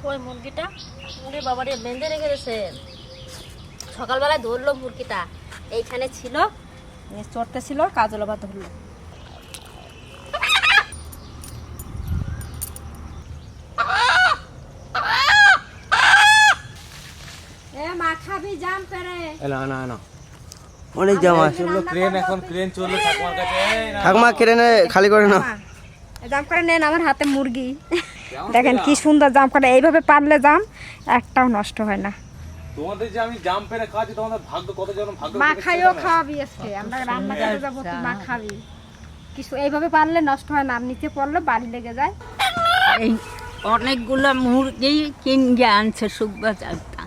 ওই মুরগিটা মুরগি বাবারে বেঁধে রেখে গেছে। সকালবেলায় ধরলো মুরগিটা, এইখানে ছিল, চড়তে ছিল, কাজল আবার ধরলো। মা খাবি জাম পেরে? না অনেক জাম আছে। ক্রেন এখন ক্রেন চললো ঠাকুমার কাছে। ঠাকুমা ক্রেনে খালি করে না, জাম করে নেন। আমার হাতে মুরগি দেখেন কি সুন্দর জাম করে। এইভাবে পারলে জাম একটাও নষ্ট হয় না। তোমাদের যে আমি জাম পেরে খাওয়াচ্ছি, তোমাদের ভাগ্য কত জন ভাগ্য। মা খাইও খাওয়াবি আজকে, আমরা রান্না করতে যাবো, তুই মা খাবি। কিছু এইভাবে পারলে নষ্ট হয় না, নিচে পড়লে বাড়ি লেগে যায়। এই অনেকগুলো মুরগি কিনে আনছে সুখবাজারটা,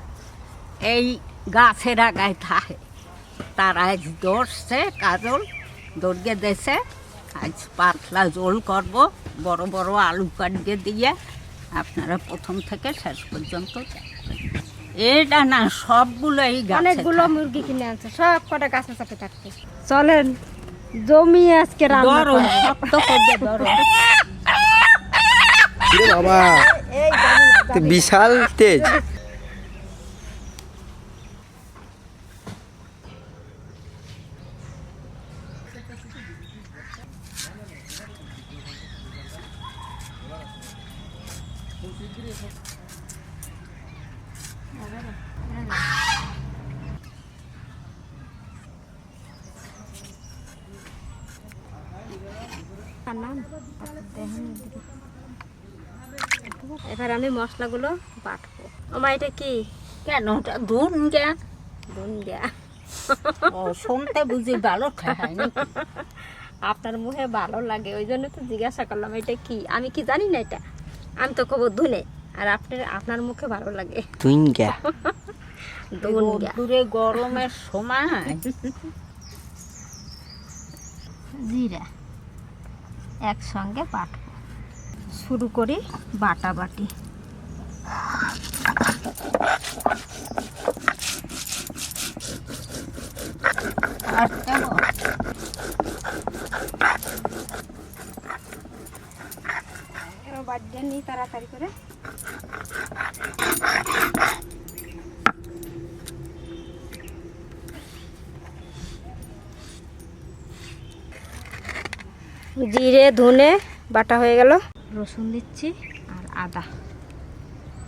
এই গাছের আগায় থাকে। তারা আজ ধরছে, কাজল দৌড়িয়ে দিয়েছে। আজ পাতলা ঝোল করব, বড় বড় আলু কাটিয়ে দিয়ে। আপনারা প্রথম থেকে শেষ পর্যন্ত এটা না সবগুলো এই অনেকগুলো মুরগি কিনে আনছে, সব কটা গাছে চাপে থাকছে। চলেন জমি আজকে রান্না করব। শক্ত করে ধরো। বাবা বিশাল তেজ। এবার আমি মশলাগুলো বাটবো। আমার এটা কি? কেন ওটা ধুন গা? দুনিয়া ও শুনতে বুঝি ভালো খায় না? আপনার মুখে ভালো লাগে ওই জন্য তো জিজ্ঞাসা করলাম এটা কি। আমি কি জানি না এটা, আমি তো কব ধুনে, আর আপনার মুখে ভালো লাগে দুইঙ্গা। দূরে গরমের সময় জিরা একসঙ্গে বাটবো। শুরু করি বাটাবাটি। আর দেবো বাটিটা নিই তাড়াতাড়ি করে। জিরে ধনে বাটা হয়ে গেল, রসুন দিচ্ছি আর আদা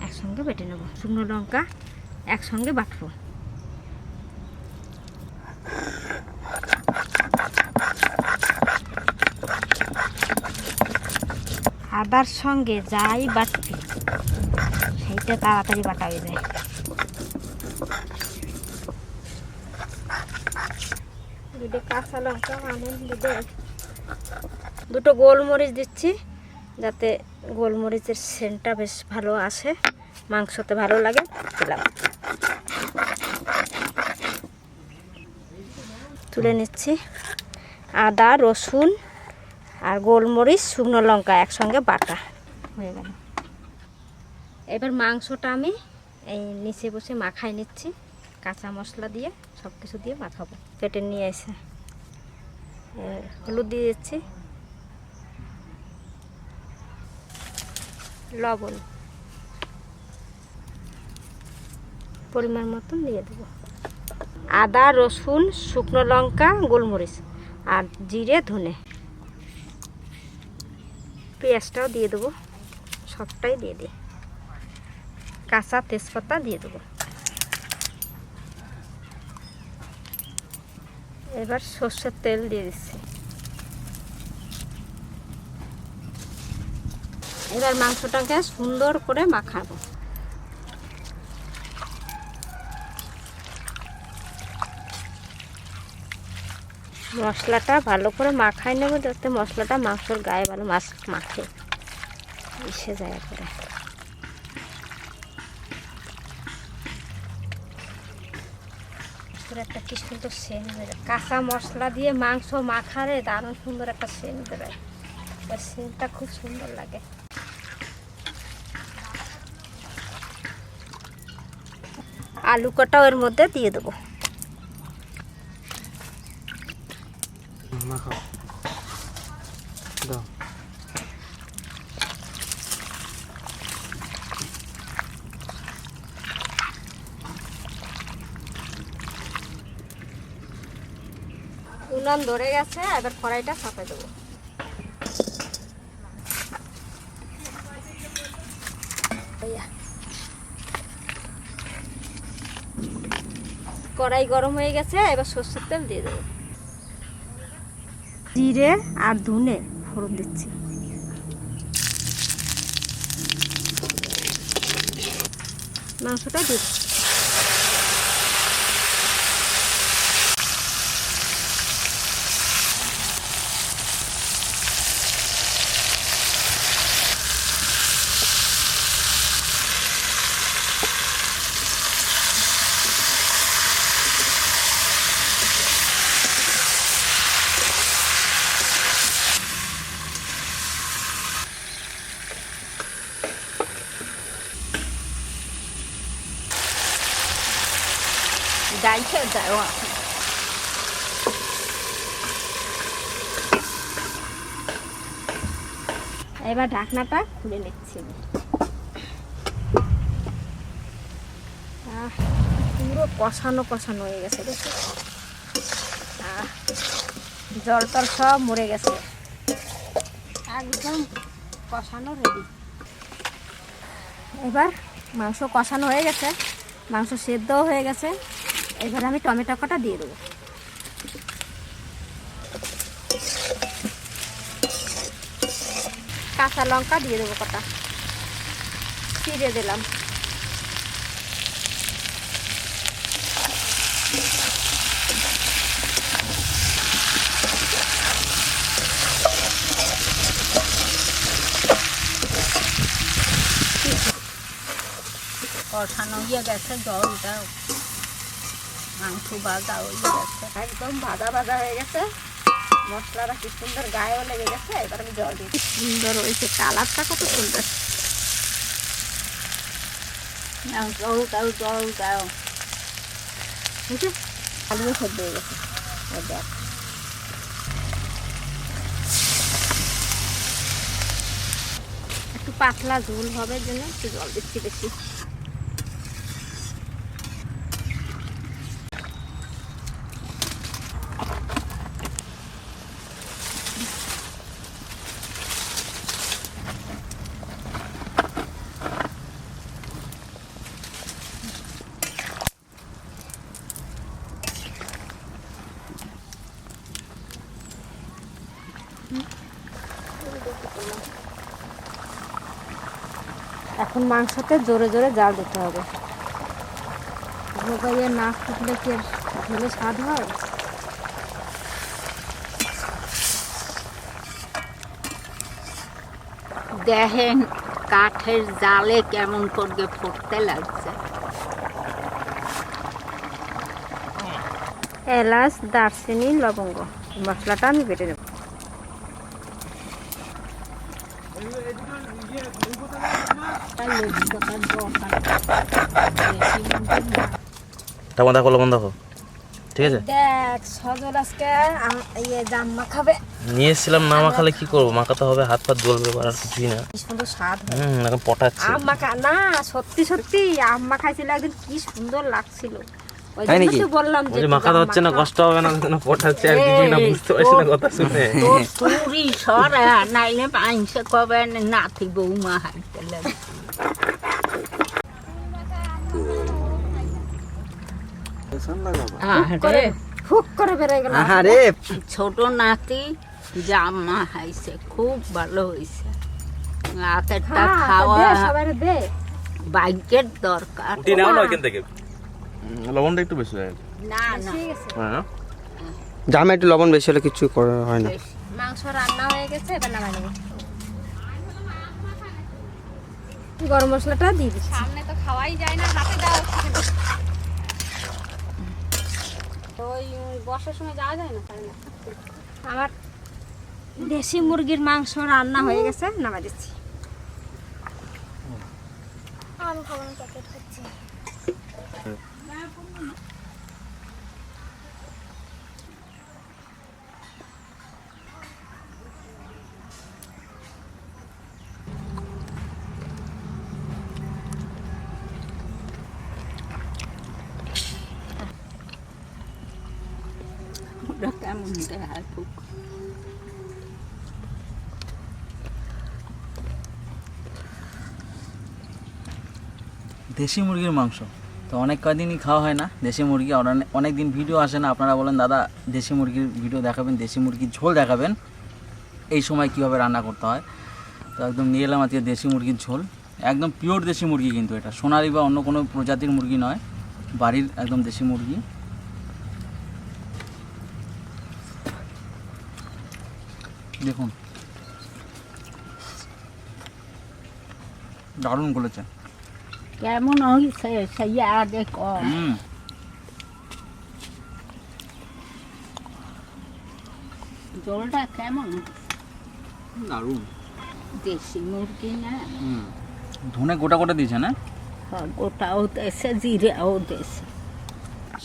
একসঙ্গে বেটে নেব। শুকনো লঙ্কা একসঙ্গে বাটবো। আদার সঙ্গে যাই বাটবি সেইটা তাড়াতাড়ি বাটা হয়ে যায়। দুটো কাঁচা লঙ্কা দুটো গোলমরিচ দিচ্ছি, যাতে গোলমরিচের সেন্টটা বেশ ভালো আসে, মাংসতে ভালো লাগে। দিলাম, তুলে নিচ্ছি। আদা রসুন আর গোলমরিচ শুকনো লঙ্কা একসঙ্গে বাটা হয়ে গেল। এবার মাংসটা আমি এই নিচে বসে মাখাই নিচ্ছি, কাঁচা মশলা দিয়ে সব কিছু দিয়ে মাখাবো। কেটে নিয়ে এসে হলুদ দিয়ে দিচ্ছি, লবণ পরিমাণ মতন দিয়ে দেবো। আদা রসুন শুকনো লঙ্কা গোলমরিচ আর জিরে ধনে, পেঁয়াজটাও দিয়ে দেবো, সবটাই দিয়ে দিই। কাঁচা তেজপাতা দিয়ে দেবো। এবার সর্ষের তেল দিয়ে দিচ্ছি। এবার মাংসটাকে সুন্দর করে মাখাবো। মশলাটা ভালো করে মাখাই নেবো, যাতে মশলাটা মাংসর গায়ে ভালো মাখে মিশে যায় করে। একটা কি সুন্দর সেন্ট বেরোয়, কাঁচা মশলা দিয়ে মাংস মাখারে দারুণ সুন্দর একটা সেন্ট বেরোয়। সেন্টটা খুব সুন্দর লাগে। আলু কটাও এর মধ্যে দিয়ে দেবো। উনান ধরে গেছে, এবার কড়াইটা চাপে দেবো। কড়াই গরম হয়ে গেছে, এবার সরষের তেল দিয়ে দেবো। জিরে আর ধনে ফোড়ন দিচ্ছি। মাংসটা দিয়ে দিচ্ছি। ডাল খেয়ে যাও। এবার ঢাকনাটা খুলে নিচ্ছি। পুরো কষানো কষানো হয়ে গেছে, দেখো জল টল সব মরে গেছে, একদম কষানো রেডি। এবার মাংস কষানো হয়ে গেছে, মাংস সেদ্ধও হয়ে গেছে। এবার আমি টমেটো কটা দিয়ে দেবো। কাঁচা লঙ্কা দিয়ে দেবো কটা, চিড়ে দিলাম। কষানো হয়ে গেছে, জল দাও। মাংস ভাজা হয়ে গেছে, একদম ভাজা ভাজা হয়ে গেছে, মশলাটা কি সুন্দর গায়েও লেগে গেছে। এবার আমি জল দিই। সুন্দর হয়েছে, কালারটা কত সুন্দর। জল দাও, জল দাও। বুঝলি, আলুও সেদ্ধ হয়ে গেছে। একটু পাতলা ঝোল হবে জন্য একটু জল দিচ্ছি বেশি। এখন মাংসতে জোরে জোরে জাল দিতে হবে। ভোগাইয়ে না ফুটলে কি আর ঝোলে স্বাদ হয়? দেখেন কাঠের জালে কেমন করে ফুটতে লাগছে। এলাচ, দারচিনি, লবঙ্গ, মশলাটা আমি বেটে নেব। টাকা দেখো, লবণ দেখো, ঠিক আছে। দেখ সজল আজকে জাম মাখাবে। নিয়ে এসেছিলাম, না মাখালে কি করবো? মাখাতে হবে, হাত পা জ্বলবে, আর কিছুই না। কি সুন্দর স্বাদ হয়। এখন পটাচ্ছি। আম মাখা না, সত্যি সত্যি আম মাখাইছিল একদিন, কি সুন্দর লাগছিল। ওই তাই জন্য নাকি? তো বললাম যে বলছি মাখাতে হচ্ছে না, কষ্ট হবে না, পটাচ্ছি আর কিছুই না। বুঝতে পারছি না কথা শুনে। তোর চুরি সরা, নাইলে পাইছে কবে নাতি বৌমা হাইতে লাগে। ফুক করে বেরোয় গেল। আরে ছোট নাতি জামা হাইছে, খুব ভালো হয়েছে। রাতেরটা খাওয়া সবাই দে। ভাগ্যের দরকার। উঠি নাও না এখান থেকে। লবণটা একটু বেশি হয়ে গেছে। না না, ঠিক আছে, হ্যাঁ, জামে একটু লবণ বেশি হলে কিছু করা হয় না। বেশি। মাংস রান্না হয়ে গেছে, এবার নামাই নেব। গরম মশলাটা দিয়ে দিচ্ছি। সামনে তো খাওয়াই যায় না, হাতে দাও। ওই বর্ষার সময় যাওয়া যায় না, তাই না? আমার দেশি মুরগির মাংস রান্না হয়ে গেছে, নামাই দিচ্ছি। আমি খাবো না, চকলেট খাচ্ছি। ওটা কেমন নুন দেয় খুব। দেশি মুরগির মাংস তো অনেক কদিনই খাওয়া হয় না দেশি মুরগি, অনেক দিন ভিডিও আসে না। আপনারা বলেন দাদা দেশি মুরগির ভিডিও দেখাবেন, দেশি মুরগির ঝোল দেখাবেন, এই সময় কীভাবে রান্না করতে হয়। তো একদম নিয়ে এলাম আজকে দেশি মুরগির ঝোল, একদম পিওর দেশি মুরগি, কিন্তু এটা সোনালি বা অন্য কোনো প্রজাতির মুরগি নয়, বাড়ির একদম দেশি মুরগি। দেখুন দারুণ বলেছে। কেমন হয়েছে সেই আগে কম। জলটা কেমন? দারুণ। দেশি মুরগি না? ধনে গোটা গোটা দিয়েছে না? হ্যাঁ, গোটাও দেশে, জিরাও দেশে,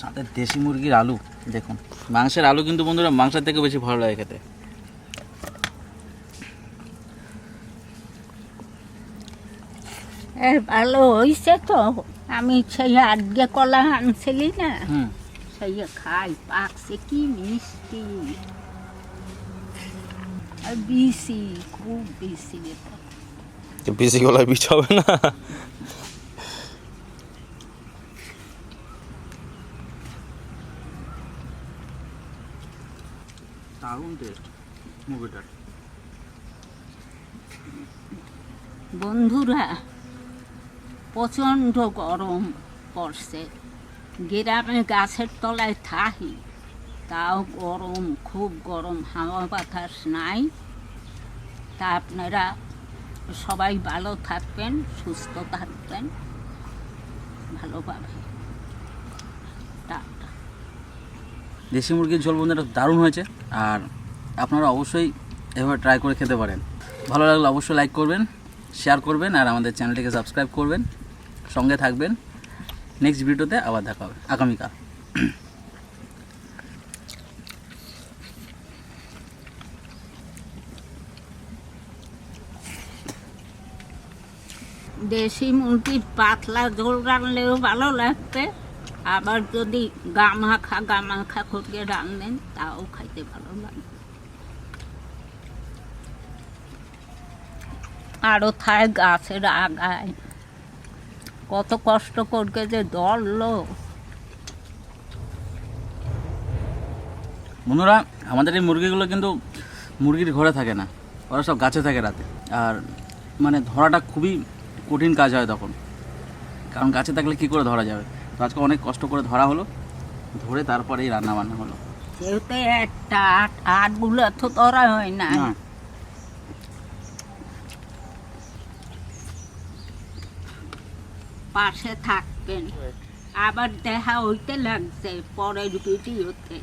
সাথে দেশি মুরগির আলু। দেখুন মাংসের আলু কিন্তু বন্ধুরা মাংসের থেকে বেশি ভালো লাগে খেতে। ভালো হয়েছে তো। আমি সেই আজকে কলা আনছিলি না, সেই খাই, পাকছে কি মিষ্টি, আর বিসি, খুব বিসি। বেশি গলায় বিষ হবে না? দারুণ টেস্ট মুরগিটার। বন্ধুরা, প্রচণ্ড গরম পড়ছে, গ্রামে গাছের তলায় থাকি, তাও গরম, খুব গরম, হাওয়া বাতাস নাই। তা আপনারা সবাই ভালো থাকবেন, সুস্থ থাকবেন, ভালোভাবে। টাটা। দেশি মুরগির ঝোল বন্ধুরা দারুণ হয়েছে, আর আপনারা অবশ্যই এভাবে ট্রাই করে খেতে পারেন। ভালো লাগলে অবশ্যই লাইক করবেন, শেয়ার করবেন, আর আমাদের চ্যানেলটিকে সাবস্ক্রাইব করবেন, সঙ্গে থাকবেন। নেক্সট ভিডিওতে আবার দেখা হবে আগামীকাল। দেশি মুরগির পাতলা ঝোল রানলেও ভালো লাগবে, আবার যদি গামাখা করে রান্নেন তাও খাইতে ভালো লাগবে। আরও থায় গাছের আগায়, কত কষ্ট করকে যে ধরলো। বন্ধুরা আমাদের এই মুরগিগুলো কিন্তু মুরগির ঘরে থাকে না, ওরা সব গাছে থাকে রাতে, আর মানে ধরাটা খুবই কঠিন কাজ হয় তখন, কারণ গাছে থাকলে কী করে ধরা যাবে। তো আজকে অনেক কষ্ট করে ধরা হলো, ধরে তারপরেই রান্না বান্না হলো। যেহেতু একটা আটগুলো তো ধরা হয় না। পাশে থাকবেন, আবার দেখা হইতে লাগছে পরের ভিডিওতে।